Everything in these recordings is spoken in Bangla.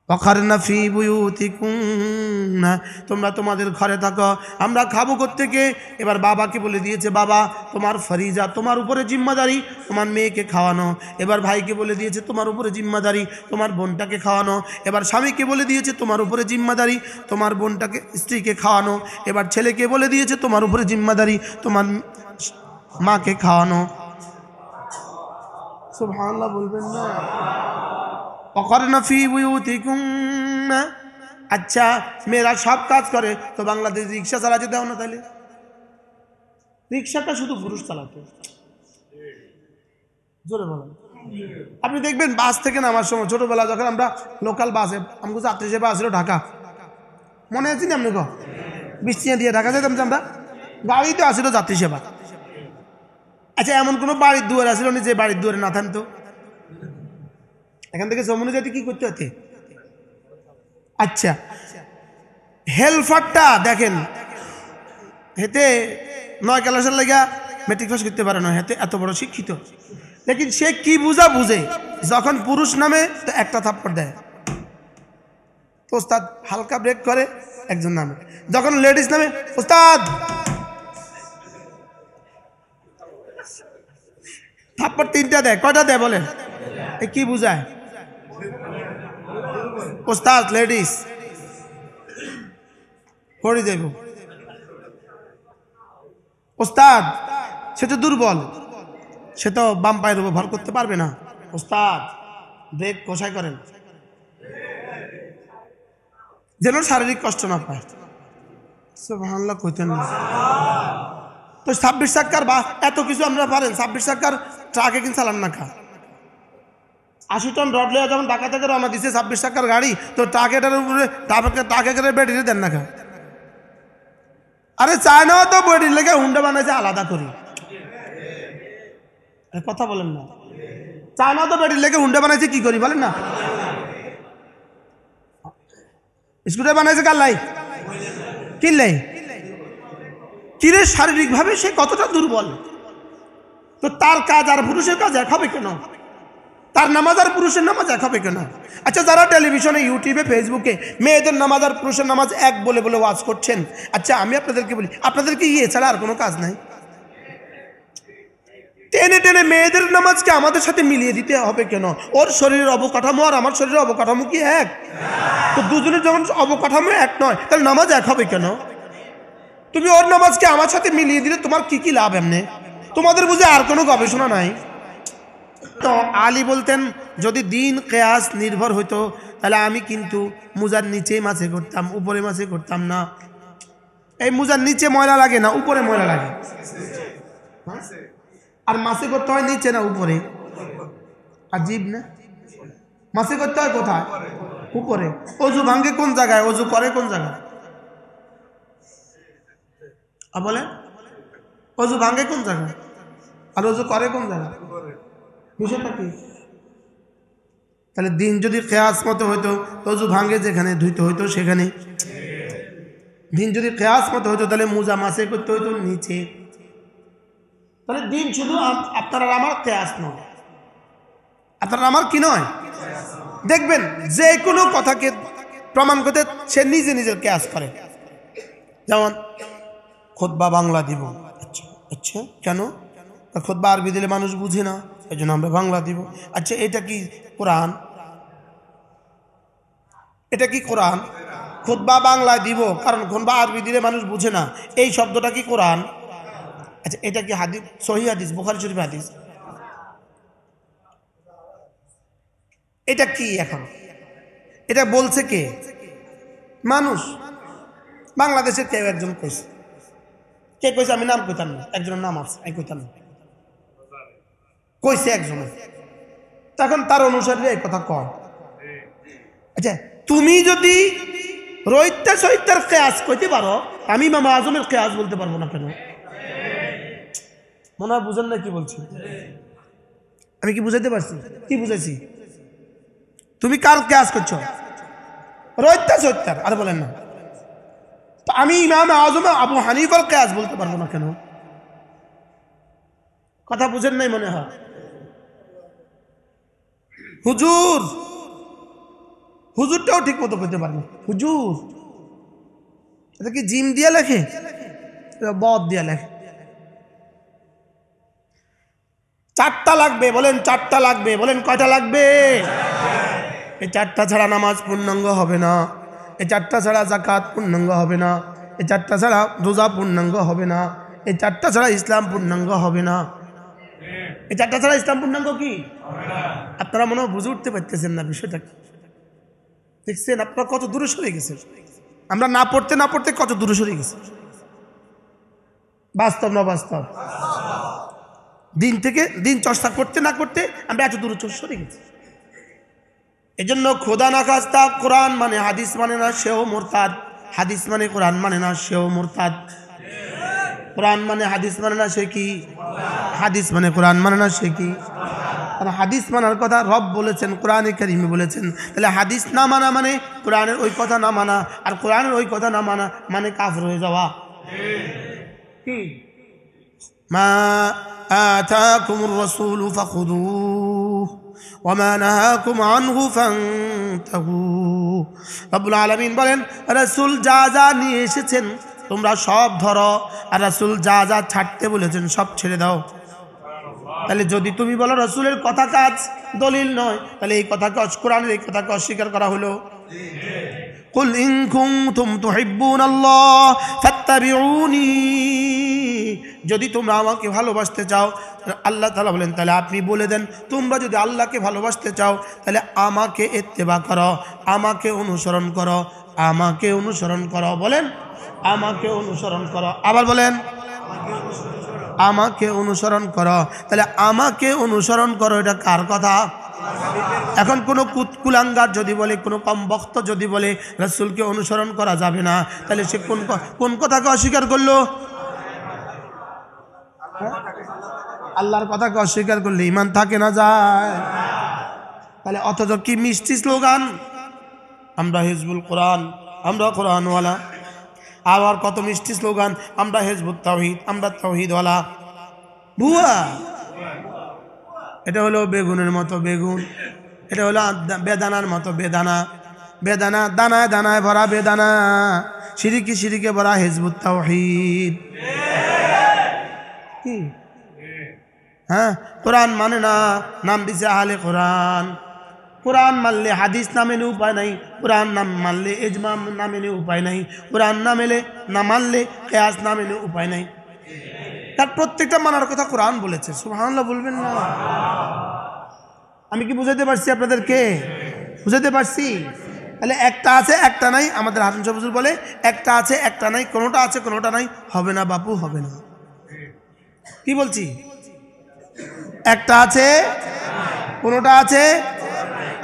ওয়াকারনা ফি বুয়ুতিকুন্না, তোমরা তোমাদের ঘরে থাকো। আমরা খাবো কোত্থেকে? এবার বাবাকে বলে দিয়েছে, বাবা তোমার ফরিজা, তোমার উপরে জিম্মাদারি তোমার মেয়েকে খাওয়ানো। এবার ভাইকে বলে দিয়েছে তোমার উপরে জিম্মাদারি তোমার বোনটাকে খাওয়ানো। এবার স্বামীকে বলে দিয়েছে তোমার উপরে জিম্মাদারি তোমার বোনটাকে স্ত্রীকে খাওয়ানো। এবার ছেলেকে বলে দিয়েছে তোমার উপরে জিম্মাদারি তোমার মাকে খাওয়ানো। সুবহানাল্লাহ বলবেন না? ওয়াকারনা ফি বুয়ুতিকুন্না। আচ্ছা মেয়েরা সব কাজ করে, তো বাংলাদেশ রিক্সা চালাতে দাও না তাহলে? রিক্সাটা শুধু পুরুষ চালাতো, জোরে বলেন। আপনি দেখবেন বাস থেকে নামার সময়, ছোটবেলা যখন আমরা লোকাল বাসে, আমাকে যাত্রী সেবা আসছিল ঢাকা, মনে আছে না আপনি? বৃষ্টিয়া দিয়ে ঢাকা যেতাম যে আমরা, গাড়িতে আসছিল যাত্রী সেবা। আচ্ছা এমন কোনো বাড়ির দুয়ার আসছিল না যে বাড়ির দুয়ারে না থামতো? এখান থেকে যমুনা যেতে কি করতে হতে? আচ্ছা হেলফারটা দেখেন, হেতে 9 ক্লাসের লাগা মেট্রিক পাস করতে পারে না, হেতে এত বড় শিক্ষিত, লেকিন সে কি বুঝে যখন পুরুষ নামে তো একটা থাপ্পড় দেয়, তো ওস্তাদ হালকা ব্রেক করে একজন নামে, যখন লেডিস নামে ওস্তাদ থাপ্পড় 3টা দেয়। কয়টা দেয় বলেন? এ কি বুঝায়? ওস্তাদ লেডিস পড়ে যাইব, ওস্তাদ সে তো দুর্বল, সে তো বাম পায়ের উপর ভর করতে পারবে না, ওস্তাদ ব্রেক কষাই করেন, যেন শারীরিক কষ্ট না পায়। সুবহানাল্লাহ কইতেন না তো? 26 চাকার বা এত কিছু আমরা পারেন, 26 চাকার ট্রাকে কিন্তু চালান না খা। 80 টন রড লইয়া যখন ঢাকা থেকে রওনা দিছে 26 চাকার গাড়ি, তো ট্রাকেটার উপরে ট্রাকে করে ব্যাটারি দেন না খা। আরে চায়নাও তো ব্যাটারি লেগে হুন্ডা বানাইছে আলাদা করি, কথা বলেন না? চায়নাও তো ব্যাটারি লেগে হুন্ডা বানাইছে কি করি বলেন না? স্কুটার বানাইছে কার লাই? কিনলাই? কিরে শারীরিক ভাবে সে কতটা দুর্বল, তো তার কাজ আর পুরুষের কাজ এক হবে কেন? তার নামাজ আর পুরুষের নামাজ এক হবে কেন? আচ্ছা যারা টেলিভিশনে, ইউটিউবে, ফেসবুকে মেয়েদের নামাজ আর পুরুষের নামাজ এক বলে বলে ওয়াজ করছেন, আচ্ছা আমি আপনাদেরকে বলি, আপনাদেরকে ছাড়া আর কোনো কাজ নাই? টেনে টেনে মেয়েদের নামাজকে আমাদের সাথে মিলিয়ে দিতে হবে কেন? ওর শরীরের অবকাঠামো আর আমার শরীরের অবকাঠামো কি এক? তো দুজনের যখন অবকাঠামো এক নয়, তাহলে নামাজ এক হবে কেন? তুমি ওর নামাজকে আমার সাথে মিলিয়ে দিলে তোমার কি কি লাভ? এমনি তোমাদের বুঝে আর কোনো গবেষণা নাই? তো আলী বলতেন যদি দিন কেয়াস নির্ভর হইতো তাহলে আমি কিন্তু মুজার নিচেই মাছে করতাম, উপরে মাছে করতাম না। এই মুজার নিচে ময়লা লাগে না, উপরে ময়লা লাগে। আর মাছে করতে হয় নিচে না উপরে? আজীব না? মাছে করতে হয় কোথায়? উপরে। অজু ভাঙ্গে কোন জায়গায়? অজু করে কোন জায়গায়? বলে অজু ভাঙ্গে কোন জায়গায় আর অজু করে কোন জায়গায়? বিষয়টা কি? তাহলে দিন যদি কেয়াস মতো হইতো, অজু ভাঙ্গে যেখানে ধুইতে হইতো সেখানে। দিন যদি কেয়াস মতো হইতো তাহলে মুজা মাছে করতে হইতো নিচে। তাহলে দিন শুধু আপনার আর আমার কেয়াস নয়, আপনার আমার কি নয়? দেখবেন যে কোনো কথাকে প্রমাণ করতে সে নিজে নিজের কেয়াস করে। যেমন খুতবা বাংলা দিব, আচ্ছা আচ্ছা কেন? খুতবা আরবি দিলে মানুষ বুঝে না, এই জন্য আমরা বাংলা দিব। আচ্ছা এটা কি কোরআন? এটা কি কোরআন? খুতবা বাংলায় দিব কারণ খুতবা আরবি দিলে মানুষ বুঝে না, এই শব্দটা কি কোরআন? আচ্ছা এটা কি হাদিস, সহিহ হাদিস, বুখারী শরীফ হাদিস? এটা কি এখন? এটা বলছে কে? মানুষ। বাংলাদেশের কেউ একজন কইছে। কে কইছে? আমি নাম কইতাম না, একজনের নাম আছে, আমি কইতাম না, কইছে একজন। তখন তার অনুসারীরা এই কথা কয়। আচ্ছা তুমি যদি রইত্যা সহিত্যার কেয়াস কইতে পারো, আমি ইমাম আজমের কেয়াস বলতে পারবো না কেন? মনে হয় বুঝেন না কি বলছি? আমি কি বুঝাইতে পারছি? কি বুঝাইছি? তুমি কার কেয়াস করছো? রইত্যা সহিত্যার। আর বলেন না তো আমি ইমাম আজম আবু হানিফার কেয়াস বলতে পারবো না কেন? কথা বুঝেন নাই মনে হয়। হুজুর হুজুরটাও ঠিক মতো করতে পারে না। হুজুর এটা কি জিম দিয়ে লেখে, বদ দিয়ে লেখে। 4টা লাগবে, বলেন 4টা লাগবে, বলেন কয়টা লাগবে? এই 4টা ছাড়া নামাজ পূর্ণাঙ্গ হবে না, এই 4টা ছাড়া যাকাত পূর্ণাঙ্গ হবে না, এই 4টা ছাড়া রোজা পূর্ণাঙ্গ হবে না, এই 4টা ছাড়া ইসলাম পূর্ণাঙ্গ হবে না। এই 4টা ছাড়া ইসলাম পূর্ণাঙ্গ কি? আপনারা মনে হয় বুঝে উঠতে পারতেছেন না বিষয়টা কি। দেখছেন আপনারা কত দূরে সরে গেছেন, আমরা না পড়তে না পড়তে কত দূরে সরে গেছে। বাস্তব না বাস্তব? দিন থেকে দিন চর্চা করতে না করতে আমরা এত দূরে সরে গেছি। এই জন্য খোদা না খাস্তা কোরআন মানে হাদিস মানে না সেও মোরতাদ, হাদিস মানে কোরআন মানে না সেও মোরতাদ। কোরআন মানে হাদিস মানে না সে কি? হাদিস মানে কোরআন মানে না সে কি? আর হাদিস মানার কথা রব বলেছেন, কোরআনে কারিমে বলেছেন। তাহলে হাদিস না মানা মানে কোরআনের ওই কথা না মানা, আর কোরআনের ওই কথা না মানা মানে কাফের হয়ে যাওয়া। কি মা আতাকুমুর রাসূলু ফাখুযুহু ওয়া মা নাহাকুম আনহু ফান্তাহু। রব্বুল আলামিন বলেন, রাসূল যা যা নিয়ে এসেছেন তোমরা সব ধরো, আর রাসূল যা যা ছাড়তে বলেছেন সব ছেড়ে দাও। তাহলে যদি তুমি বলো রাসূলের কথা কাজ দলিল নয়, তাহলে এই কথাকে কোরআনের এই কথাকে অস্বীকার করা হলো। কুল ইন কুনতুম তুহিব্বুনাল্লাহ ফাত্তাবিউনি, যদি তোমরা আমাকে ভালোবাসতে চাও, আল্লাহ তাআলা বলেন তাহলে আপনি বলে দেন তোমরা যদি আল্লাহকে ভালোবাসতে চাও তাহলে আমাকে ইত্তেবা করো, আমাকে অনুসরণ করো, আমাকে অনুসরণ করো। বলেন আমাকে অনুসরণ করো। আবার বলেন আমাকে অনুসরণ করো। তাহলে আমাকে অনুসরণ করো এটা কার কথা? এখন কোনো কুলাঙ্গার যদি বলে, কোনো কম বক্ত যদি বলে রাসূলকে অনুসরণ করা যাবে না, তাহলে সে কোন কথাকে অস্বীকার করলো? আল্লাহর কথাকে অস্বীকার করলে ঈমান থাকে না যায়? তাহলে অথচ কি মিষ্টি স্লোগান, আমরা হিজবুল কোরআন, আমরা কোরআনওয়ালা। আবার কত মিষ্টি স্লোগান, আমরা হিজবুত তাওহীদ, আমরা তাওহীদওয়ালা। ভুয়া। এটা হলো বেগুনের মতো বেগুন, এটা হলো বেদানার মতো বেদানা, বেদানা দানায় দানায় ভরা বেদানা, শিরিকে শিরিকে ভরা হিজবুত তাওহীদ। কি হ্যাঁ, কোরআন মানে না, নাম দিছে আহলে কোরআন। কোরআন মানলে হাদিস না মেনে উপায় নাই, কোরআন না মানলে ইজমা না মেনে উপায় নাই, কোরআন না মানলে কিয়াস না মেনে উপায় নাই। তার প্রত্যেকটা মানার কথা কোরআন বলেছে। সুবহানাল্লাহ বলবেন না? আমি কি বুঝাইতে পারছি আপনাদেরকে? বুঝাইতে পারছি? তাহলে একটা আছে একটা নাই। আমাদের হাসান শাহ হুজুর বলে একটা আছে একটা নাই, কোনোটা আছে কোনোটা নাই। হবে না বাপু, হবে না। কি বলছি? একটা আছে কোনোটা আছে।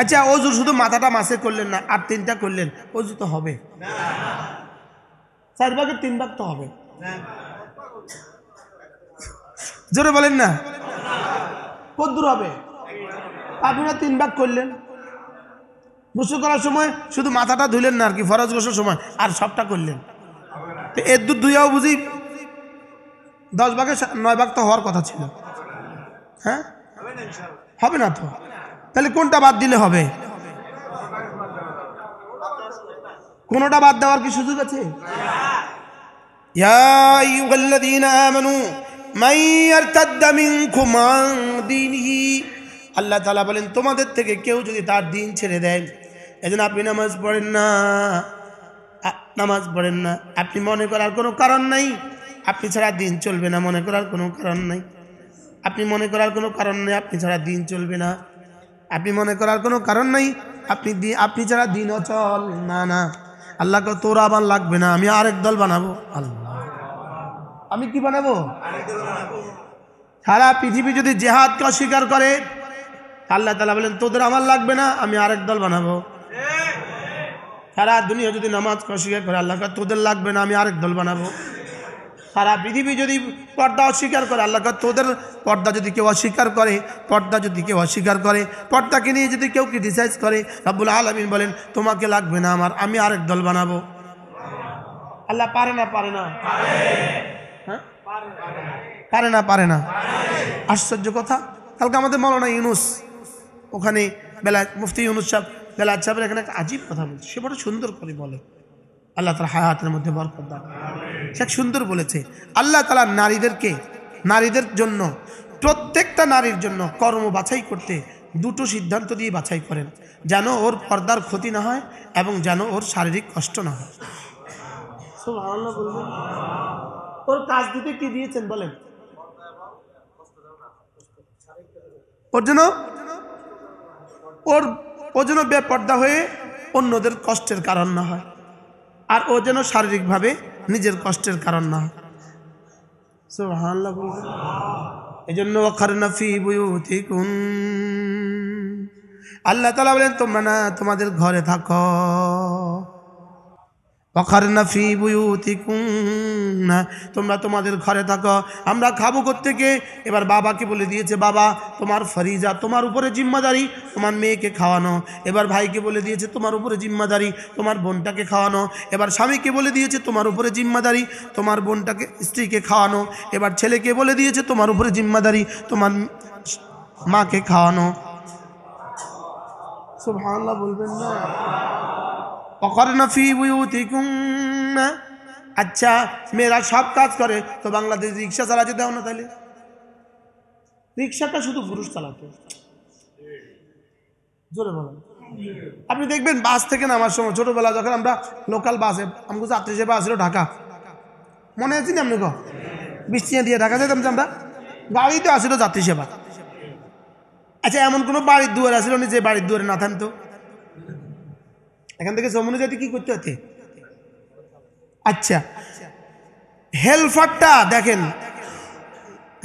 আচ্ছা অজু শুধু মাথাটা মাসে করলেন না, আর 3টা করলেন, অজু তো হবে? 4 ভাগের 3 ভাগ তো হবে। জোরে বলেন না, কত দূর হবে? আপনারা 3 ভাগ করলেন, গোসল করার সময় শুধু মাথাটা ধুইলেন না আর কি, ফরজ গোসল সময়, আর সবটা করলেন, তো এর দূর ধুইয়াও বুঝি 10 ভাগে 9 ভাগ তো হওয়ার কথা ছিল। হ্যাঁ হবে না তো, তাহলে কোনটা বাদ দিলে হবে? কোনটা বাদ দেওয়ার কি সুযোগ আছে? ইয়া আইয়ুহাল্লাযীনা আমানু মান ইয়ারতাদ্দা মিনকুম আন দীনিহি, আল্লাহ তাআলা বলেন তোমাদের থেকে কেউ যদি তার দিন ছেড়ে দেয়, এজন্য আপনি নামাজ পড়েন না, নামাজ পড়েন না, আপনি মনে করার কোনো কারণ নাই আপনি ছাড়া দিন চলবে না, মনে করার কোনো কারণ নাই, আপনি মনে করার কোনো কারণ নেই আপনি ছাড়া দিন চলবে না, আপনি মনে করার কোনো কারণ নাই আপনি ছাড়া দিন অচল না। না, আল্লাহকে তোরা আমার লাগবে না, আমি আরেক দল বানাবো। আল্লাহ, আমি কি বানাবো? সারা পৃথিবী যদি জিহাদকে অস্বীকার করে, আল্লাহ তাআলা বলেন তোদের আমার লাগবে না, আমি আরেক দল বানাবো। সারা দুনিয়া যদি নামাজকে অস্বীকার করে, আল্লাহ তোদের লাগবে না, আমি আরেক দল বানাবো। সারা পৃথিবী যদি পর্দা অস্বীকার করে, আল্লাহ তোদের পর্দা যদি কেউ অস্বীকার করে, পর্দাকে নিয়ে যদি কেউ ক্রিটিসাইজ করে, রব্বুল আলামিন বলেন তোমাকে লাগবে না আমার, আমি আরেক দল বানাবো। আল্লাহ পারে না? পারে না? হ্যাঁ পারে না। আশ্চর্য কথা, কালকে আমাদের মাওলানা ইউনুস, ওখানে বেলা মুফতি ইউনুস সাহেব বেলায়েত সাহেবের এখানে একটা আজীব কথা বলছে, সে বড় সুন্দর করে বলে, আল্লাহ তাআলা হায়াতের মধ্যে বরকত দান। সে সুন্দর বলেছে, আল্লাহ তাআলা নারীদের জন্য, প্রত্যেকটা নারীর জন্য কর্ম বাছাই করতে দুটো সিদ্ধান্ত দিয়ে বাছাই করেন, যেন ওর পর্দার ক্ষতি না হয় এবং যেন ওর শারীরিক কষ্ট না হয়। সুবহানাল্লাহ বলবেন। ওর কাজ দিতে কি দিয়েছেন বলেন? ওর যেন বেপর্দা হয়ে অন্যদের কষ্টের কারণ না হয়, আর ও যেন শারীরিকভাবে নিজের কষ্টের কারণ না হয়। সুবহানাল্লাহ বলবেন। এই জন্য ওয়াকারনা ফি বুয়ুতিকুম, আল্লাহ তাআলা বলেন তোমরা না তোমাদের ঘরে থাকো। ওয়াকারনা ফি বুয়ুতিকুম, তোমরা তোমাদের ঘরে থাকো। আমরা খাবো কোত্থেকে? এবার বাবাকে বলে দিয়েছে, বাবা তোমার ফরিজা, তোমার উপরে জিম্মাদারি তোমার মেয়েকে খাওয়ানো। এবার ভাইকে বলে দিয়েছে তোমার উপরে জিম্মাদারি তোমার বোনটাকে খাওয়ানো। এবার স্বামীকে বলে দিয়েছে তোমার উপরে জিম্মাদারি তোমার বোনটাকে, স্ত্রীকে খাওয়ানো। এবার ছেলেকে বলে দিয়েছে তোমার উপরে জিম্মাদারি তোমার মাকে খাওয়ানো। সুবহানাল্লাহ বলবেন না? ওয়াকারনা ফি বুয়ুতিকুম। আচ্ছা মেয়েরা সব কাজ করে, তো বাংলাদেশ রিক্সা চালাতে দাও না, তাহলে রিক্সাটা শুধু পুরুষ চালাতো। জোরে বলেন। আপনি দেখবেন বাস থেকে নামার সময়, ছোটবেলা যখন আমরা লোকাল বাসে, আমাকে যাত্রী সেবা আসছিল ঢাকা, মনে আছে না? আপনি বৃষ্টিয়া দিয়ে ঢাকা যেতাম, আমরা গাড়িতে আসছিল যাত্রী সেবা। আচ্ছা এমন কোনো বাড়ির দুয়ার আসছিল না যে বাড়ির দুয়ারে না থামতো? এখান থেকে যমুনা যেতে কি করতে হতে? আচ্ছা হেলফারটা দেখেন,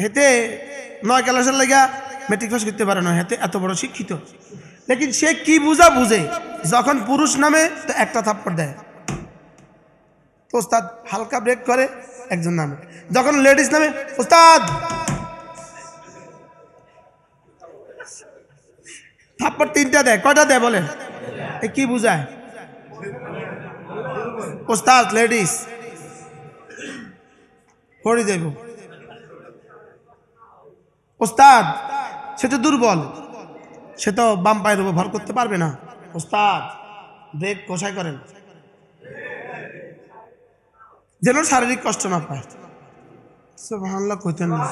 হেতে 9 ক্লাসের লাগা মেট্রিক পাস করতে পারে না, হেতে এত বড় শিক্ষিত, লেকিন সে কি বুঝে যখন পুরুষ নামে তো একটা থাপ্পড় দেয়, ওস্তাদ হালকা ব্রেক করে একজন নামে, যখন লেডিস নামে ওস্তাদ থাপ্পড় 3টা দেয়। কয়টা দেয় বলেন? এ কি বুঝায়? ওস্তাদ লেডিস পড়ে যাইব, ওস্তাদ সে তো দুর্বল, সে তো বাম পায়ের উপর ভর করতে পারবে না, ওস্তাদ ব্রেক কষাই করেন, যেন শারীরিক কষ্ট না পায়। সুবহানাল্লাহ কইতেন না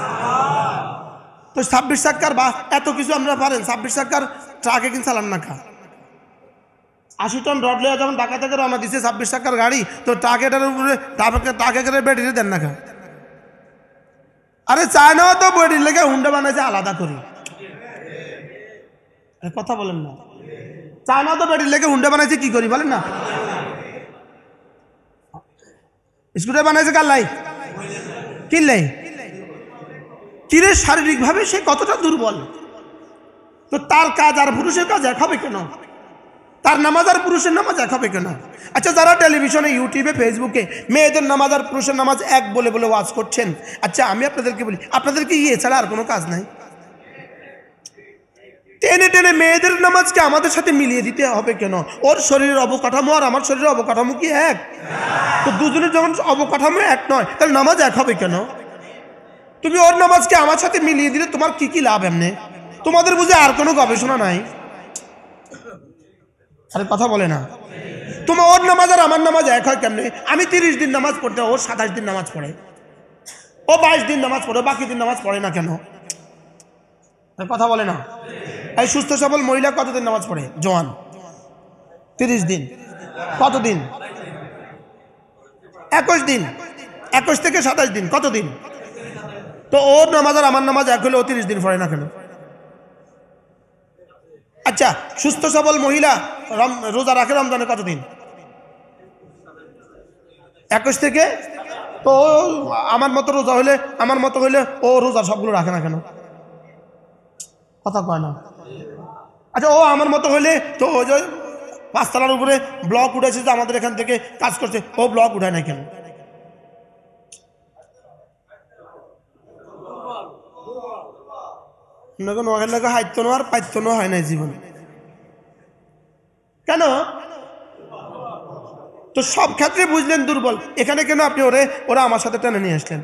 তো 26 চাক্কার বা এত কিছু আমরা পারেন, 26 চাক্কার ট্রাকে কিন্তু চালান না খা, 80 টন রড লইয়া যখন ঢাকা থেকে রওনা দিছে 26 চাক্কার গাড়ি, তো ট্রাকেটার উপরে ট্রাকে করে ব্যাটারি দেন না খা। আরে চায়নাও তো ব্যাটারি লেগে হুন্ডা বানাইছে আলাদা করি, কথা বলেন না? চায়নাও তো ব্যাটারি লেগে হুন্ডা বানাইছে কি করি বলেন না? স্কুটার বানাইছে কার লাই? কিনলাই কিরে? শারীরিকভাবে সে কতটা দুর্বল, তো তার কাজ আর পুরুষের কাজ এক হবে কেন? তার নামাজ আর পুরুষের নামাজ এক হবে কেন? আচ্ছা যারা টেলিভিশনে, ইউটিউবে, ফেসবুকে মেয়েদের নামাজ আর পুরুষের নামাজ এক বলে বলে ওয়াজ করছেন, আচ্ছা আমি আপনাদেরকে বলি, আপনাদের কি এছাড়া আর কোনো কাজ নাই? টেনে টেনে মেয়েদের নামাজকে আমাদের সাথে মিলিয়ে দিতে হবে কেন? ওর শরীরের অবকাঠামো আর আমার শরীরের অবকাঠামো কি এক? তো দুজনের যখন অবকাঠামো এক নয়, তাহলে নামাজ এক হবে কেন? তুমি ওর নামাজকে আমার সাথে মিলিয়ে দিলে তোমার কি কি লাভ? এমনি তোমাদের বুঝে আর কোনো গবেষণা নাই? আরে কথা বলে না। তোমার ওর নামাজ আর আমার নামাজ এক হয় কেমনে? আমি 30 দিন নামাজ পড়তে, ওর 27 দিন নামাজ পড়ে, ও 22 দিন নামাজ পড়ে, বাকি দিন নামাজ পড়ে না কেন? কথা বলে না। এই সুস্থ সবল মহিলা কতদিন নামাজ পড়ে? জওয়ান 30 দিন। কতদিন? 21 দিন। 21 থেকে 27 দিন, কতদিন? তো ওর নামাজ আর আমার নামাজ এক হলে ও 30 দিন পড়ে না কেন? আচ্ছা সুস্থ সবল মহিলা রোজা রাখে রমজানে কতদিন? 21 থেকে। তো আমার মতো রোজা হইলে, আমার মতো হইলে ও রোজা সবগুলো রাখে না কেন? কথা কয় না। আচ্ছা ও আমার মতো হইলে তো ওই যে 5 তলার উপরে ব্লক উঠেছে যে আমাদের এখান থেকে কাজ করছে, ও ব্লক উঠায় না কেন? হাইতো আর পাইতো হয় নাই জীবনে কেন? তো সব ক্ষেত্রে বুঝলেন দুর্বল, এখানে কেন আপনি ওরা আমার সাথে টেনে নিয়ে আসলেন?